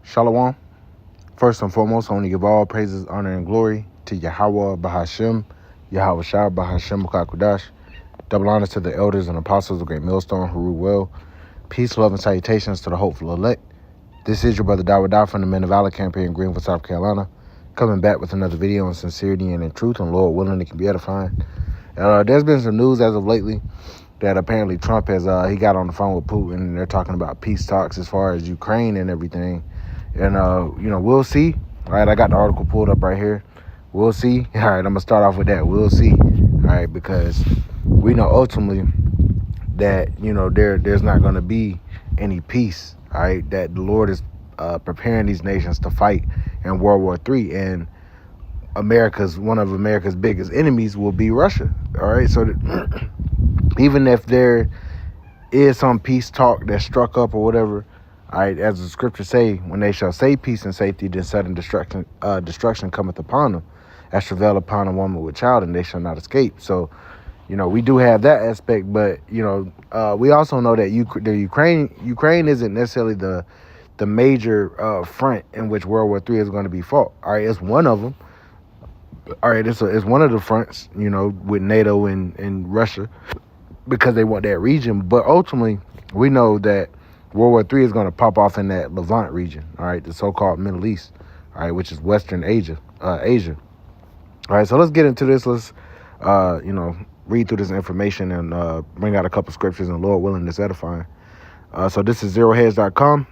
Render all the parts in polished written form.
Shalom. First and foremost, I want to give all praises, honor, and glory to Yahweh Bahashem, Yahweh Shah Bahashem Kakudash. Double honors to the elders and apostles of Great Millstone who rule well. Peace, love, and salutations to the hopeful elect. This is your brother Dawah from the Men of Valor camp here in Greenville, South Carolina, coming back with another video on sincerity and in truth, and Lord willing, it can be edifying. There's been some news as of lately that apparently Trump has he got on the phone with Putin, and they're talking about peace talks as far as Ukraine and everything. And we'll see. All right, I got the article pulled up right here. We'll see. All right, I'm gonna start off with that. We'll see. All right, because we know ultimately that there's not gonna be any peace. All right, that the Lord is preparing these nations to fight in World War III, and one of America's biggest enemies will be Russia. All right, so even if there is some peace talk that struck up or whatever, all right, as the scriptures say, when they shall say peace and safety, then sudden destruction cometh upon them, as travail upon a woman with child, and they shall not escape. So, we do have that aspect, but we also know that Ukraine isn't necessarily the major front in which World War III is going to be fought. All right, it's one of them. All right, it's one of the fronts, with NATO and Russia, because they want that region. But ultimately, we know that World War III is going to pop off in that Levant region, all right, the so-called Middle East, all right, which is Western Asia. All right, so let's get into this. Let's, read through this information and bring out a couple scriptures, and Lord willing, it's edifying. So this is zeroheads.com.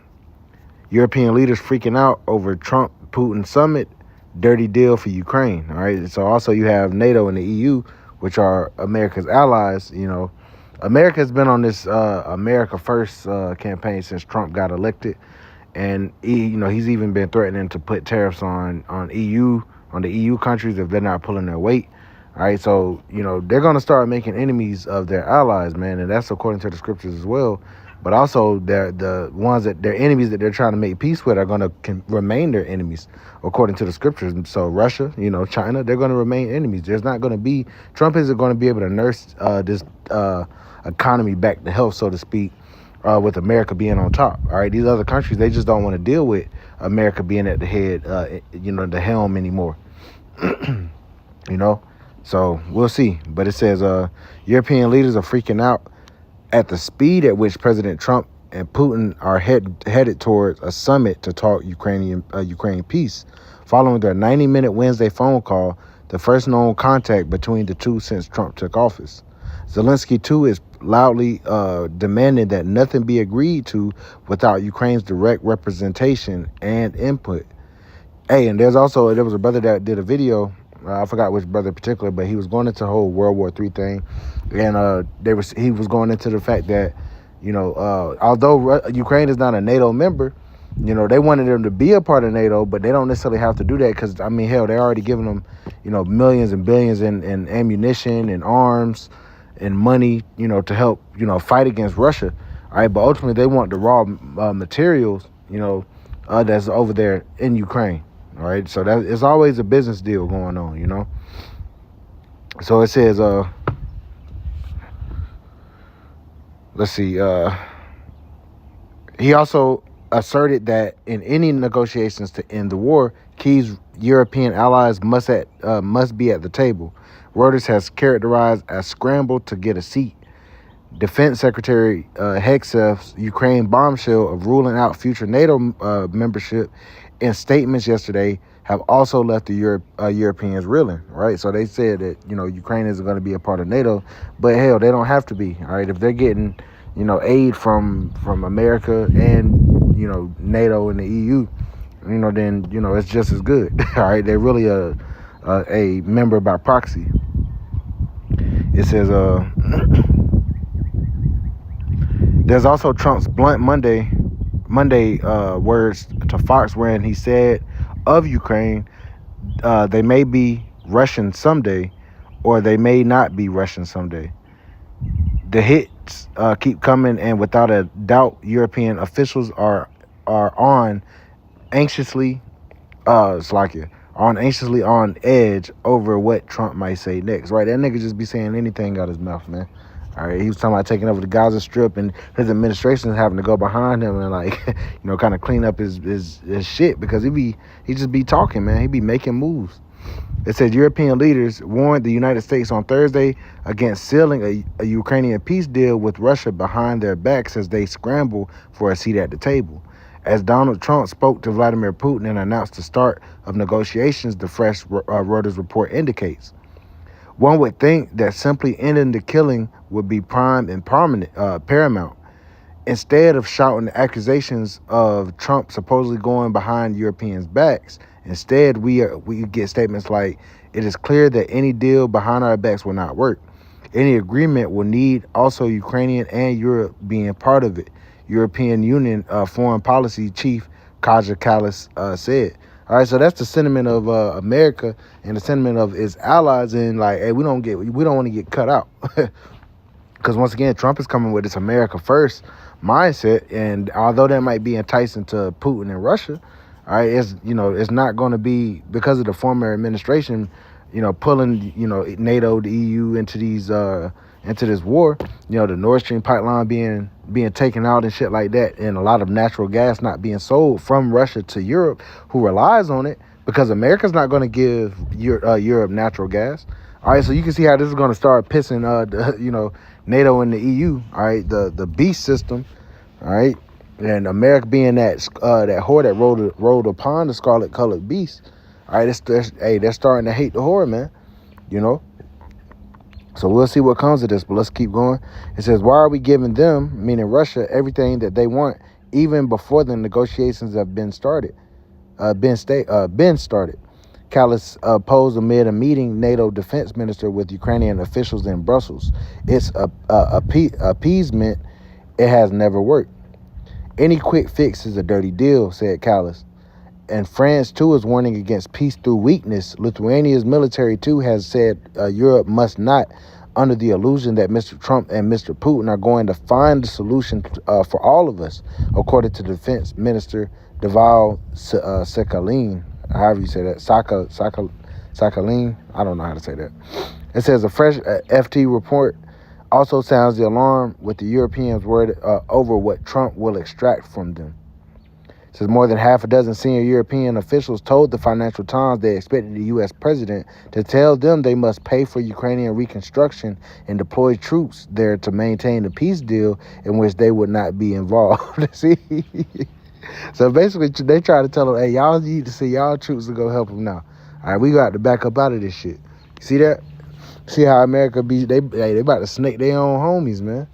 European leaders freaking out over Trump-Putin summit. Dirty deal for Ukraine, all right? So also you have NATO and the EU, which are America's allies. America has been on this America First campaign since Trump got elected, and he's even been threatening to put tariffs on the EU countries if they're not pulling their weight. All right, so they're going to start making enemies of their allies, man, and that's according to the scriptures as well. But also, the ones that their enemies that they're trying to make peace with are going to remain their enemies, according to the scriptures. So Russia, China, they're going to remain enemies. Trump isn't going to be able to nurse this economy back to health, so to speak, with America being on top. All right, these other countries, they just don't want to deal with America being at the head, the helm anymore. So we'll see. But it says European leaders are freaking out at the speed at which President Trump and Putin are headed towards a summit to talk Ukraine peace, following their 90-minute Wednesday phone call, the first known contact between the two since Trump took office. Zelensky, too, is loudly demanding that nothing be agreed to without Ukraine's direct representation and input. Hey, and there was a brother that did a video. I forgot which brother in particular, but he was going into the whole World War III thing, and he was going into the fact that although Ukraine is not a NATO member, they wanted them to be a part of NATO, but they don't necessarily have to do that because hell, they're already giving them millions and billions in ammunition and arms and money to help fight against Russia. All right, but ultimately they want the raw materials that's over there in Ukraine. All right, so that it's always a business deal going on, So it says, let's see. He also asserted that in any negotiations to end the war, key European allies must be at the table. Reuters has characterized a scramble to get a seat. Defense Secretary Hegseth's Ukraine bombshell of ruling out future NATO membership in statements yesterday have also left the Europeans reeling, right? So they said that, Ukraine isn't going to be a part of NATO, but hell, they don't have to be, all right? If they're getting, aid from America and, NATO and the EU, then, it's just as good, all right? They're really a member by proxy. It says, there's also Trump's blunt Monday words to Fox, wherein he said of Ukraine, they may be Russian someday, or they may not be Russian someday. The hits keep coming, and without a doubt, European officials are anxiously on edge over what Trump might say next. Right, that nigga just be saying anything out his mouth, man. All right, he was talking about taking over the Gaza Strip, and his administration is having to go behind him and like, kind of clean up his shit because he just be talking, man. He be making moves. It says European leaders warned the United States on Thursday against sealing a Ukrainian peace deal with Russia behind their backs as they scramble for a seat at the table. As Donald Trump spoke to Vladimir Putin and announced the start of negotiations, the fresh Reuters report indicates. One would think that simply ending the killing would be prime and paramount. Instead of shouting accusations of Trump supposedly going behind Europeans' backs, instead we get statements like, "It is clear that any deal behind our backs will not work. Any agreement will need also Ukrainian and Europe being part of it," European Union Foreign Policy Chief Kaja Kallas said. All right, so that's the sentiment of America and the sentiment of its allies, and like, hey, we don't want to get cut out, because once again, Trump is coming with this America first mindset, and although that might be enticing to Putin and Russia, all right, it's not going to be because of the former administration, pulling NATO, the EU into this war, the Nord Stream pipeline being taken out and shit like that, and a lot of natural gas not being sold from Russia to Europe, who relies on it, because America's not going to give Europe natural gas. All right, so you can see how this is going to start pissing NATO and the EU. All right, the beast system. All right, and America being that whore that rode upon the scarlet colored beast. All right, they're starting to hate the whore, man. So we'll see what comes of this, but let's keep going. It says, why are we giving them, meaning Russia, everything that they want, even before the negotiations have been started? Been started. Kallas posed amid a meeting NATO defense minister with Ukrainian officials in Brussels. It's appeasement. It has never worked. Any quick fix is a dirty deal, said Kallas. And France, too, is warning against peace through weakness. Lithuania's military, too, has said Europe must not, under the illusion that Mr. Trump and Mr. Putin are going to find the solution for all of us, according to Defense Minister Deval Sakhalin. However you say that. Sakhalin. I don't know how to say that. It says a fresh FT report also sounds the alarm with the Europeans worried over what Trump will extract from them. It says more than half a dozen senior European officials told the Financial Times they expected the U.S. president to tell them they must pay for Ukrainian reconstruction and deploy troops there to maintain a peace deal in which they would not be involved. See? So basically, they try to tell them, hey, y'all need to see y'all troops to go help them now. All right, we got to back up out of this shit. See that? See how America they about to snake their own homies, man.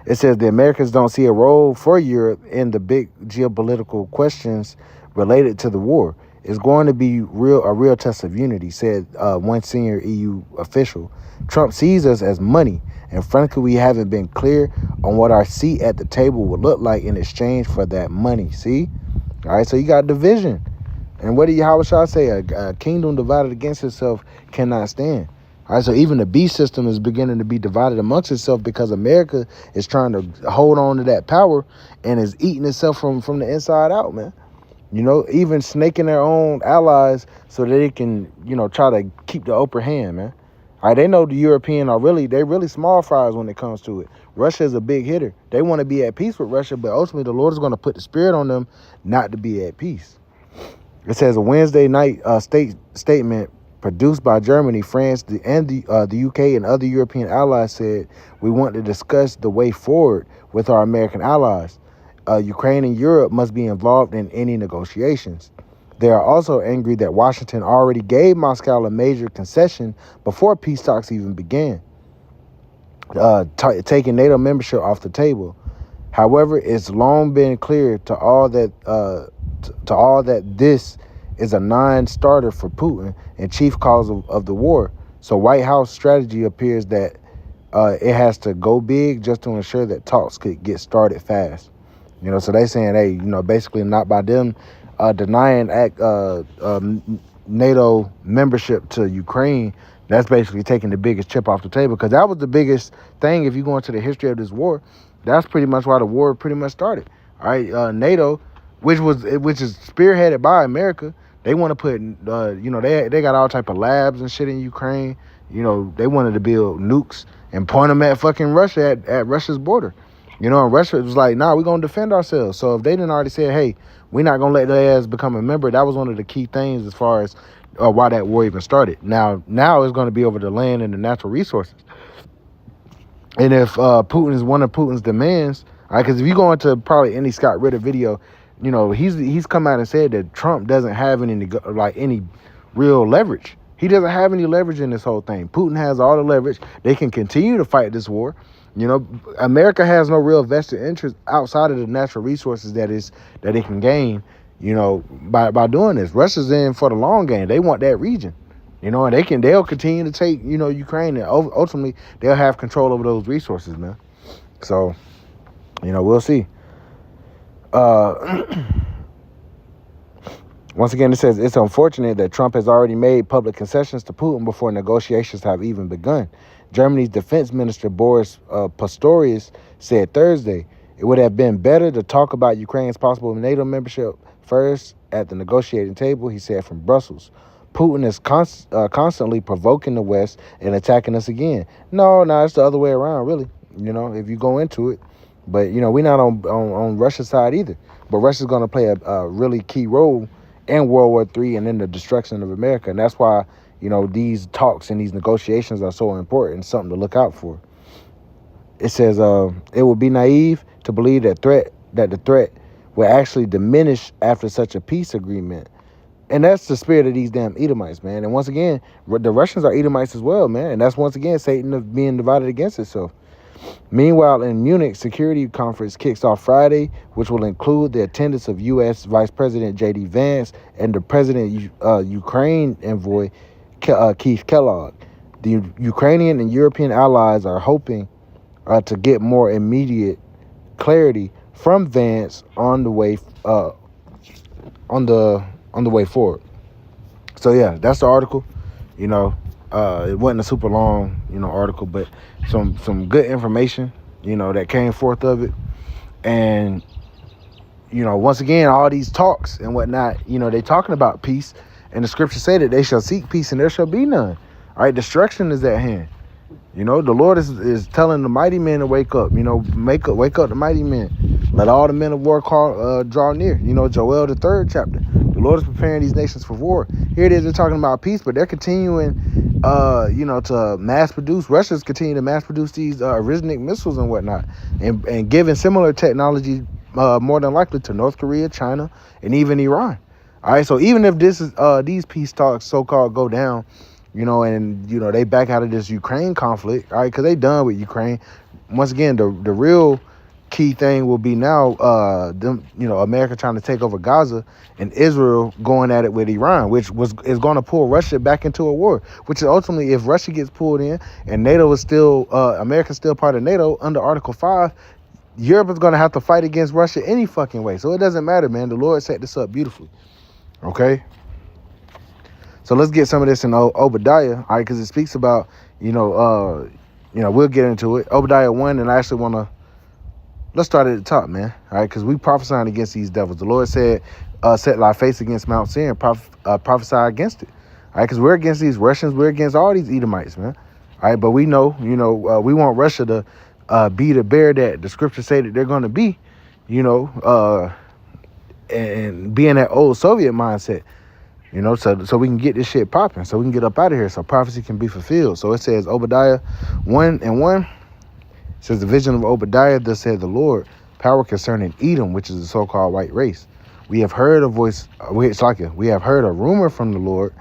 It says the Americans don't see a role for Europe in the big geopolitical questions related to the war. It's going to be a real test of unity, said one senior EU official. Trump sees us as money, and frankly, we haven't been clear on what our seat at the table would look like in exchange for that money. See? All right, so you got division. And what how shall I say? A kingdom divided against itself cannot stand. All right, so even the beast system is beginning to be divided amongst itself because America is trying to hold on to that power and is eating itself from the inside out, man. Even snaking their own allies so that they can, try to keep the upper hand, man. All right, they know the European they're really small fries when it comes to it. Russia is a big hitter. They want to be at peace with Russia, but ultimately the Lord is going to put the spirit on them not to be at peace. It says a Wednesday night statement produced by Germany, France, and the UK and other European allies said, we want to discuss the way forward with our American allies. Ukraine and Europe must be involved in any negotiations. They are also angry that Washington already gave Moscow a major concession before peace talks even began, taking NATO membership off the table. However, it's long been clear to all that this is a non-starter for Putin and chief cause of the war. So White House strategy appears that it has to go big just to ensure that talks could get started fast. So they saying, hey, basically not by them denying NATO membership to Ukraine, that's basically taking the biggest chip off the table, because that was the biggest thing. If you go into the history of this war, that's pretty much why the war pretty much started. All right, NATO, which is spearheaded by America, they want to put, they got all type of labs and shit in Ukraine. they wanted to build nukes and point them at fucking Russia at Russia's border. And Russia was like, nah, we're going to defend ourselves. So if they didn't already say, hey, we're not going to let their ass become a member, that was one of the key things as far as why that war even started. Now it's going to be over the land and the natural resources. And if Putin is one of Putin's demands, all right, because if you go into probably any Scott Ritter video, he's come out and said that Trump doesn't have any real leverage. He doesn't have any leverage in this whole thing. Putin has all the leverage. They can continue to fight this war. America has no real vested interest outside of the natural resources that it can gain, by doing this. Russia's in for the long game. They want that region, and they'll continue to take, Ukraine, and ultimately they'll have control over those resources, man. So, we'll see. Once again, it says it's unfortunate that Trump has already made public concessions to Putin before negotiations have even begun. Germany's defense minister Boris Pistorius said Thursday it would have been better to talk about Ukraine's possible NATO membership first at the negotiating table, he said from Brussels. Putin is constantly provoking the West and attacking us again. No, it's the other way around, really, if you go into it. But, we're not on Russia's side either. But Russia's going to play a really key role in World War III and in the destruction of America. And that's why, these talks and these negotiations are so important, something to look out for. It says it would be naive to believe that the threat will actually diminish after such a peace agreement. And that's the spirit of these damn Edomites, man. And once again, the Russians are Edomites as well, man. And that's once again Satan being divided against itself. Meanwhile, in Munich, security conference kicks off Friday, which will include the attendance of U.S. Vice President J.D. Vance and the President Ukraine envoy Keith Kellogg. The Ukrainian and European allies are hoping to get more immediate clarity from Vance on the way forward. So yeah, that's the article. It wasn't a super long, article, but some good information, that came forth of it. And, once again, all these talks and whatnot, they talking about peace, and the scriptures say that they shall seek peace and there shall be none. All right, destruction is at hand. The Lord is telling the mighty men to wake up, wake up the mighty men. Let all the men of war draw near. Joel, the 3rd chapter. The Lord is preparing these nations for war. Here it is, they're talking about peace, but they're continuing, to mass produce. Russia's continuing to mass produce these Originic missiles and whatnot, and giving similar technology more than likely to North Korea, China, and even Iran. All right, so even if this is these peace talks so-called go down, and they back out of this Ukraine conflict, all right, because they done with Ukraine. Once again, the real key thing will be now America trying to take over Gaza and Israel going at it with Iran, which is going to pull Russia back into a war, which is ultimately, if Russia gets pulled in and NATO is still America's still part of NATO under Article 5, Europe is going to have to fight against Russia any fucking way. So it doesn't matter, man. The Lord set this up beautifully. Okay, so let's get some of this in Obadiah, all right, because it speaks about we'll get into it. Obadiah 1, and I actually want to let's start at the top, man. All right, because we prophesying against these devils. The Lord said, set thy face against Mount Seir and prophesy against it. All right, because we're against these Russians. We're against all these Edomites, man. All right, but we know, we want Russia to be the bear that the scriptures say that they're going to be, and be in that old Soviet mindset, so we can get this shit popping, so we can get up out of here, so prophecy can be fulfilled. So it says Obadiah 1:1. It says the vision of Obadiah, thus said the Lord, power concerning Edom, which is the so-called white race. We have heard a voice, we have heard a rumor from the Lord,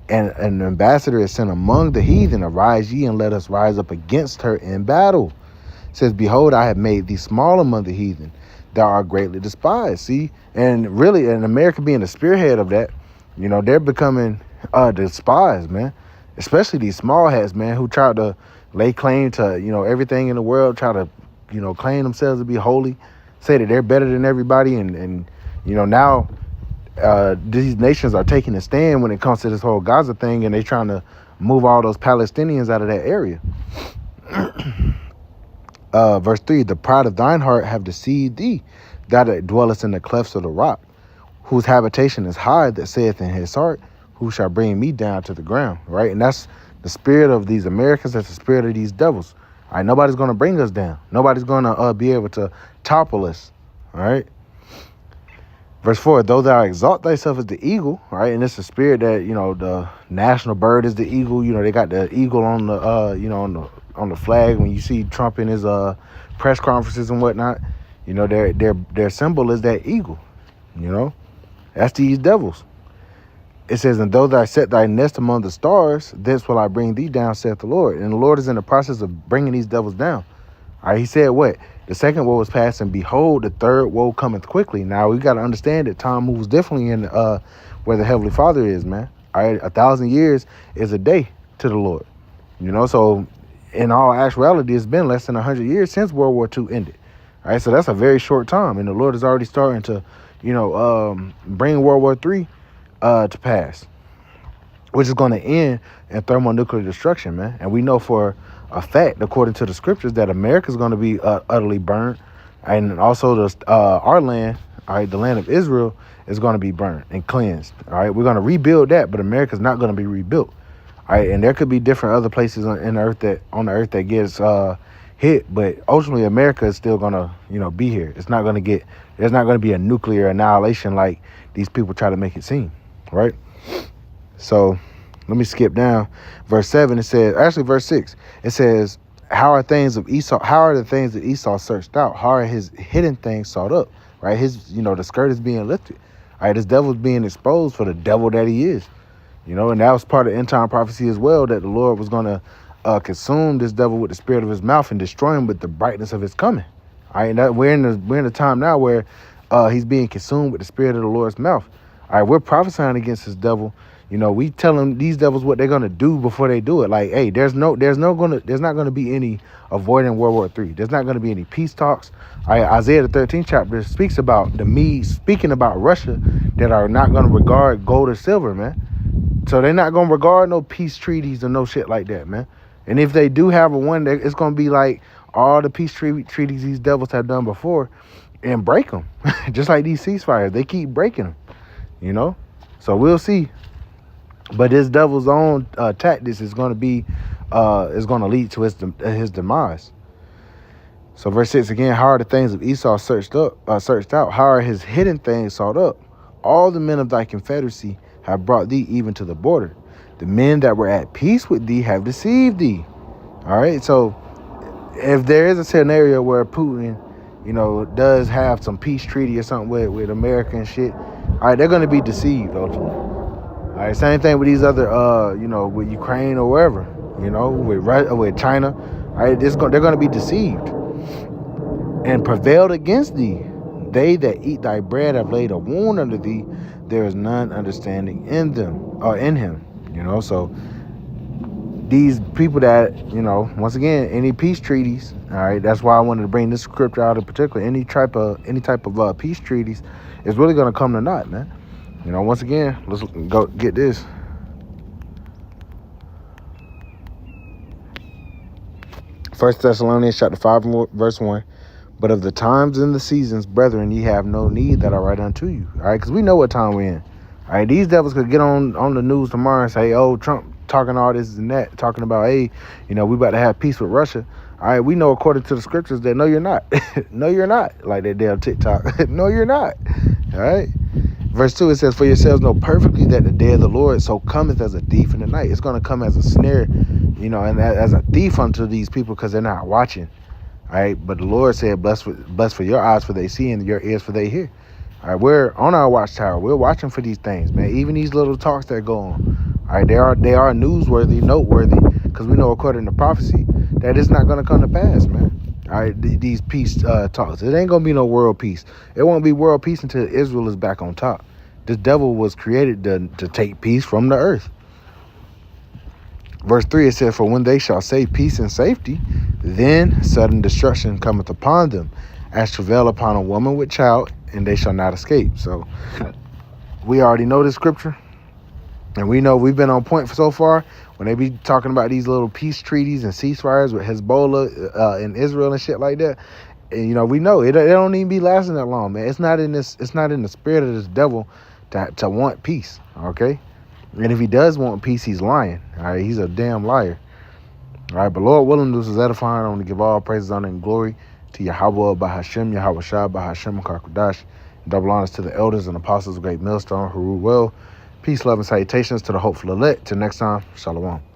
and an ambassador is sent among the heathen. Arise ye and let us rise up against her in battle. It says, behold, I have made thee small among the heathen. Thou art greatly despised. See, and really, and America being the spearhead of that, they're becoming despised, man. Especially these small hats, man, who try to lay claim to, everything in the world, try to, claim themselves to be holy, say that they're better than everybody. And now these nations are taking a stand when it comes to this whole Gaza thing, and they trying to move all those Palestinians out of that area. Verse 3, the pride of thine heart have deceived thee, thou that dwellest in the clefts of the rock, whose habitation is high, that saith in his heart, who shall bring me down to the ground, right? And that's The spirit of these Americans, that's the spirit of these devils. All right, nobody's going to bring us down. Nobody's going to be able to topple us. All right. Verse 4, though thou exalt thyself as the eagle, right? And it's a spirit that, the national bird is the eagle. They got the eagle on the, on the flag. When you see Trump in his press conferences and whatnot, their symbol is that eagle. That's these devils. It says, and though thou set thy nest among the stars, thence will I bring thee down, saith the Lord. And the Lord is in the process of bringing these devils down. All right, he said what? The second woe was past, and behold, the third woe cometh quickly. Now, we got to understand that time moves differently in where the Heavenly Father is, man. All right, 1,000 years is a day to the Lord. So in all actuality, it's been less than 100 years since World War II ended. All right, so that's a very short time. And the Lord is already starting to, bring World War III to pass, which is going to end in thermonuclear destruction, man. And we know for a fact, according to the scriptures, that America is going to be utterly burned, and also our land, all right, the land of Israel, is going to be burned and cleansed. All right, we're going to rebuild that, but America's not going to be rebuilt. All right, and there could be different other places on the earth that gets hit, but ultimately America is still going to be here. There's not going to be a nuclear annihilation like these people try to make it seem, right? So let me skip down. Verse 7, it says, actually verse 6, it says, how are the things that Esau searched out? How are his hidden things sought up? Right? His, the skirt is being lifted. All right, this devil's being exposed for the devil that he is. And that was part of end time prophecy as well, that the Lord was going to consume this devil with the spirit of his mouth and destroy him with the brightness of his coming. All right, and we're in the time now where he's being consumed with the spirit of the Lord's mouth. All right, we're prophesying against this devil. We tell them these devils what they're gonna do before they do it. Like, hey, there's not gonna be any avoiding World War III. There's not gonna be any peace talks. All right, Isaiah the 13th chapter speaks about the Medes speaking about Russia that are not gonna regard gold or silver, man. So they're not gonna regard no peace treaties or no shit like that, man. And if they do have one, it's gonna be like all the peace treaties these devils have done before, and break them, just like these ceasefires. They keep breaking them, So we'll see. But this devil's own tactics is going to lead to his demise. So verse 6 again, how are the things of Esau searched out? How are his hidden things sought up? All the men of thy confederacy have brought thee even to the border. The men that were at peace with thee have deceived thee. All right. So if there is a scenario where Putin, does have some peace treaty or something with America and shit, all right, they're going to be deceived ultimately. All right, same thing with these other, with Ukraine or wherever, with China. All right, they're going to be deceived and prevailed against thee. They that eat thy bread have laid a wound under thee. There is none understanding in them or in him. So these people that, once again, any peace treaties. All right, that's why I wanted to bring this scripture out in particular. Any type of peace treaties is really going to come to naught, man. Once again, let's go get this. First Thessalonians chapter 5 verse 1. But of the times and the seasons, brethren, ye have no need that I write unto you. All right, because we know what time we're in. All right, these devils could get on the news tomorrow and say, oh, Trump talking all this and that, talking about, hey, we about to have peace with Russia. All right, we know according to the scriptures that no, you're not. No, you're not. Like that damn TikTok. No, you're not. All right. Verse 2, it says, for yourselves know perfectly that the day of the Lord so cometh as a thief in the night. It's going to come as a snare, and as a thief unto these people because they're not watching. All right. But the Lord said, blessed for your eyes for they see and your ears for they hear. All right. We're on our watchtower. We're watching for these things, man. Even these little talks that go on. All right. They are newsworthy, noteworthy, because we know according to prophecy that it's not going to come to pass, man. All right, these peace talks. It ain't going to be no world peace. It won't be world peace until Israel is back on top. This devil was created to take peace from the earth. Verse 3, it says, for when they shall say peace and safety, then sudden destruction cometh upon them, as travail upon a woman with child, and they shall not escape. So we already know this scripture, and we know we've been on point for so far. When they be talking about these little peace treaties and ceasefires with Hezbollah in Israel and shit like that, and we know it don't even be lasting that long, man. It's not in the spirit of this devil to want peace. Okay, And if he does want peace, he's lying. All right, he's a damn liar. All right, but Lord willing, this is edifying. I want to give all praises, honor, and glory to Yahweh, Bahashem, Yahweh Shah, Bahashem, Kakudash. Double honors to the elders and apostles of Great Millstone who rule well. Peace, love, and salutations to the hopeful elect. Till next time, Shalom.